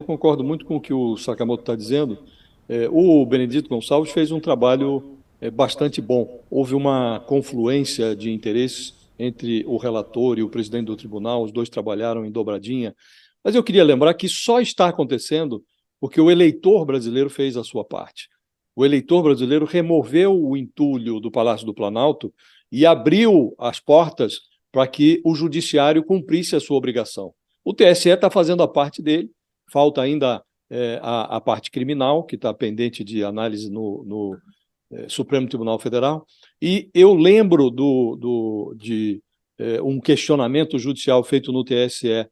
concordo muito com o que o Sakamoto está dizendo. O Benedito Gonçalves fez um trabalho bastante bom. Houve uma confluência de interesses entre o relator e o presidente do tribunal, os dois trabalharam em dobradinha. Mas eu queria lembrar que só está acontecendo porque o eleitor brasileiro fez a sua parte. O eleitor brasileiro removeu o entulho do Palácio do Planalto e abriu as portas para que o judiciário cumprisse a sua obrigação. O TSE está fazendo a parte dele, falta ainda a parte criminal, que está pendente de análise no Supremo Tribunal Federal, e eu lembro de um questionamento judicial feito no TSE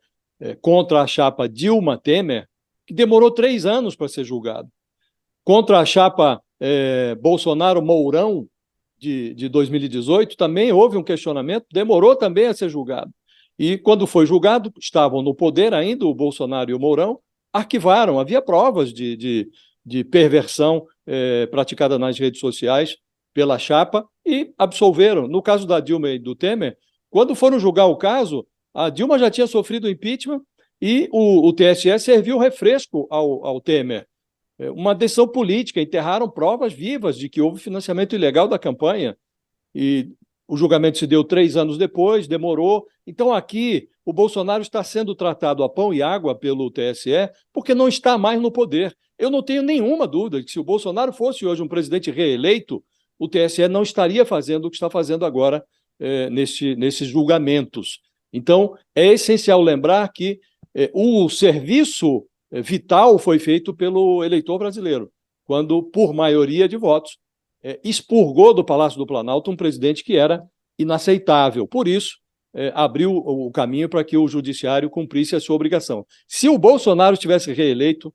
contra a chapa Dilma Temer, que demorou 3 anos para ser julgado. Contra a chapa Bolsonaro-Mourão, de 2018, também houve um questionamento, demorou também a ser julgado. E quando foi julgado, estavam no poder ainda o Bolsonaro e o Mourão, arquivaram, havia provas de perversão praticada nas redes sociais pela chapa e absolveram. No caso da Dilma e do Temer, quando foram julgar o caso, a Dilma já tinha sofrido impeachment e o TSE serviu refresco ao Temer. Uma decisão política, enterraram provas vivas de que houve financiamento ilegal da campanha e o julgamento se deu 3 anos depois, demorou. Então, aqui, o Bolsonaro está sendo tratado a pão e água pelo TSE porque não está mais no poder. Eu não tenho nenhuma dúvida de que se o Bolsonaro fosse hoje um presidente reeleito, o TSE não estaria fazendo o que está fazendo agora nesses julgamentos. Então, é essencial lembrar que o serviço vital foi feito pelo eleitor brasileiro, quando, por maioria de votos, expurgou do Palácio do Planalto um presidente que era inaceitável. Por isso, abriu o caminho para que o judiciário cumprisse a sua obrigação. Se o Bolsonaro estivesse reeleito,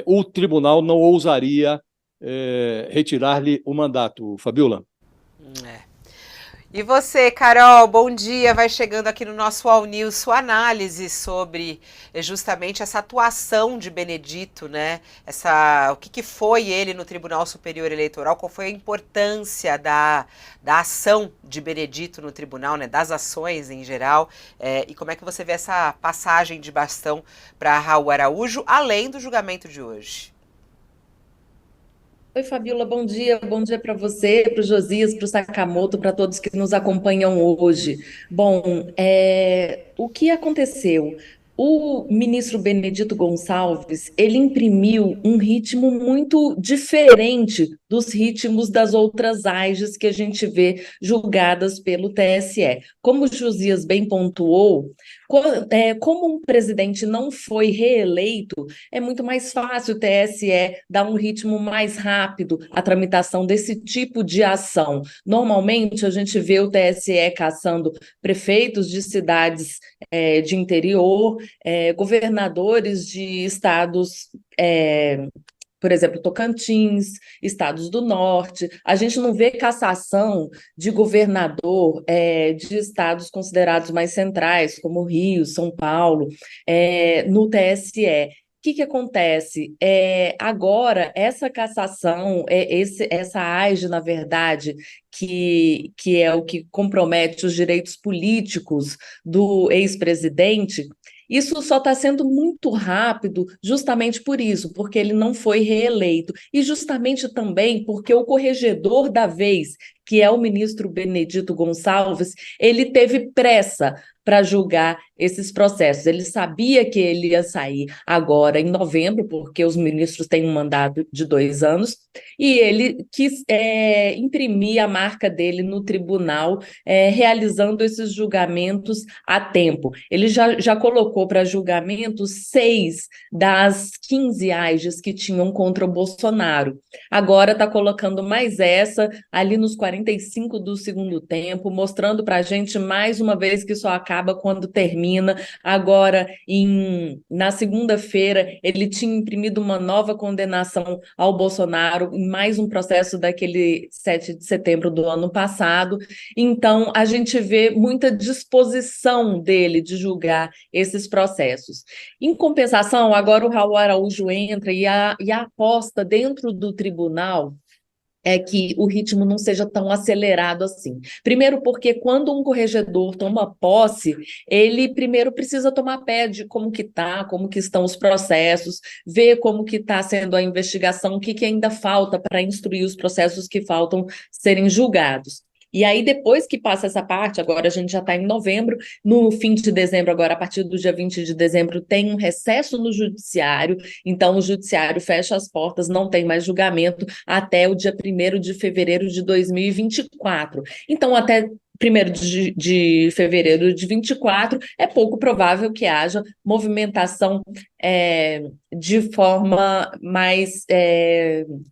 o tribunal não ousaria retirar-lhe o mandato. Fabiola. É. E você, Carol, bom dia. Vai chegando aqui no nosso All News sua análise sobre justamente essa atuação de Benedito, né? O que foi ele no Tribunal Superior Eleitoral, qual foi a importância da ação de Benedito no tribunal, né? Das ações em geral, e como é que você vê essa passagem de bastão para Raul Araújo, além do julgamento de hoje? Oi, Fabiola, bom dia para você, para o Josias, para o Sakamoto, para todos que nos acompanham hoje. Bom, o que aconteceu? O ministro Benedito Gonçalves, ele imprimiu um ritmo muito diferente dos ritmos das outras AGs que a gente vê julgadas pelo TSE. Como o Josias bem pontuou, como um presidente não foi reeleito, é muito mais fácil o TSE dar um ritmo mais rápido à tramitação desse tipo de ação. Normalmente, a gente vê o TSE caçando prefeitos de cidades de interior, governadores de estados. Por exemplo, Tocantins, estados do norte, a gente não vê cassação de governador de estados considerados mais centrais, como Rio, São Paulo, no TSE. O que acontece? Agora, essa cassação, essa AGE, na verdade, que é o que compromete os direitos políticos do ex-presidente, isso só está sendo muito rápido justamente por isso, porque ele não foi reeleito. E justamente também porque o corregedor da vez, que é o ministro Benedito Gonçalves, ele teve pressa para julgar esses processos. Ele sabia que ele ia sair agora em novembro, porque os ministros têm um mandato de 2 anos, e ele quis imprimir a marca dele no tribunal, realizando esses julgamentos a tempo. Ele já colocou para julgamento 6 das 15 AGs que tinham contra o Bolsonaro. Agora está colocando mais essa ali nos 45 do segundo tempo, mostrando para a gente mais uma vez que só acaba quando termina. Agora, na segunda-feira, ele tinha imprimido uma nova condenação ao Bolsonaro em mais um processo daquele 7 de setembro do ano passado. Então, a gente vê muita disposição dele de julgar esses processos. Em compensação, agora o Raul Araújo entra e a aposta dentro do tribunal é que o ritmo não seja tão acelerado assim. Primeiro, porque quando um corregedor toma posse, ele primeiro precisa tomar pé de como que tá, como que estão os processos, ver como que está sendo a investigação, o que que ainda falta para instruir os processos que faltam serem julgados. E aí, depois que passa essa parte, agora a gente já está em novembro, no fim de dezembro, agora a partir do dia 20 de dezembro, tem um recesso no judiciário, então o judiciário fecha as portas, não tem mais julgamento até o dia 1º de fevereiro de 2024. Então, até 1º de fevereiro de 24, é pouco provável que haja movimentação de forma mais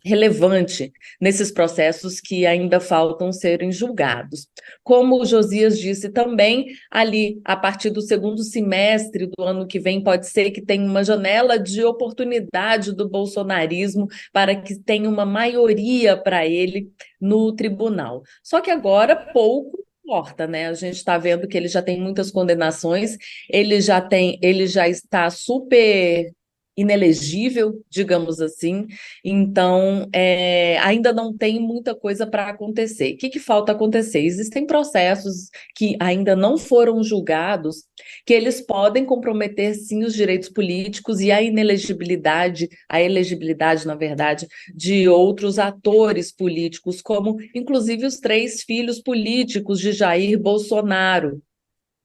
relevante nesses processos que ainda faltam serem julgados. Como o Josias disse também, ali, a partir do segundo semestre do ano que vem, pode ser que tenha uma janela de oportunidade do bolsonarismo para que tenha uma maioria para ele no tribunal. Só que agora pouco importa, né? A gente está vendo que ele já tem muitas condenações, ele já está super inelegível, digamos assim, então ainda não tem muita coisa para acontecer. O que falta acontecer? Existem processos que ainda não foram julgados, que eles podem comprometer sim os direitos políticos e a elegibilidade, na verdade, de outros atores políticos, como inclusive os 3 filhos políticos de Jair Bolsonaro,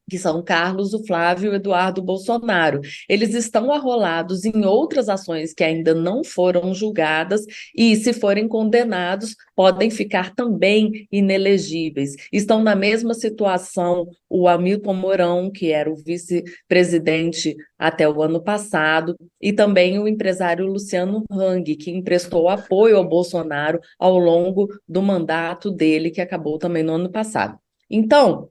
que são Carlos, o Flávio e o Eduardo Bolsonaro. Eles estão arrolados em outras ações que ainda não foram julgadas e, se forem condenados, podem ficar também inelegíveis. Estão na mesma situação o Hamilton Mourão, que era o vice-presidente até o ano passado, e também o empresário Luciano Hang, que emprestou apoio ao Bolsonaro ao longo do mandato dele, que acabou também no ano passado. Então,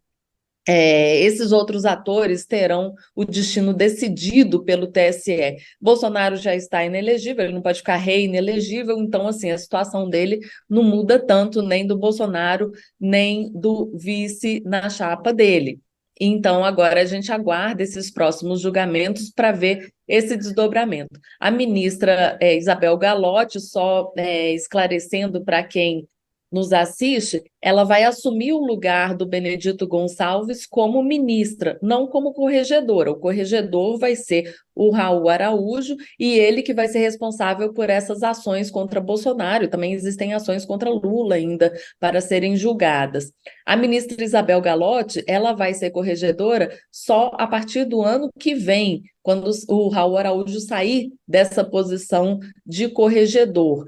esses outros atores terão o destino decidido pelo TSE. Bolsonaro já está inelegível, ele não pode ficar inelegível, então, assim, a situação dele não muda tanto, nem do Bolsonaro, nem do vice na chapa dele. Então, agora a gente aguarda esses próximos julgamentos para ver esse desdobramento. A ministra Isabel Galotti, só esclarecendo para quem nos assiste, ela vai assumir o lugar do Benedito Gonçalves como ministra, não como corregedora. O corregedor vai ser o Raul Araújo e ele que vai ser responsável por essas ações contra Bolsonaro. Também existem ações contra Lula ainda para serem julgadas. A ministra Isabel Galotti, ela vai ser corregedora só a partir do ano que vem, quando o Raul Araújo sair dessa posição de corregedor.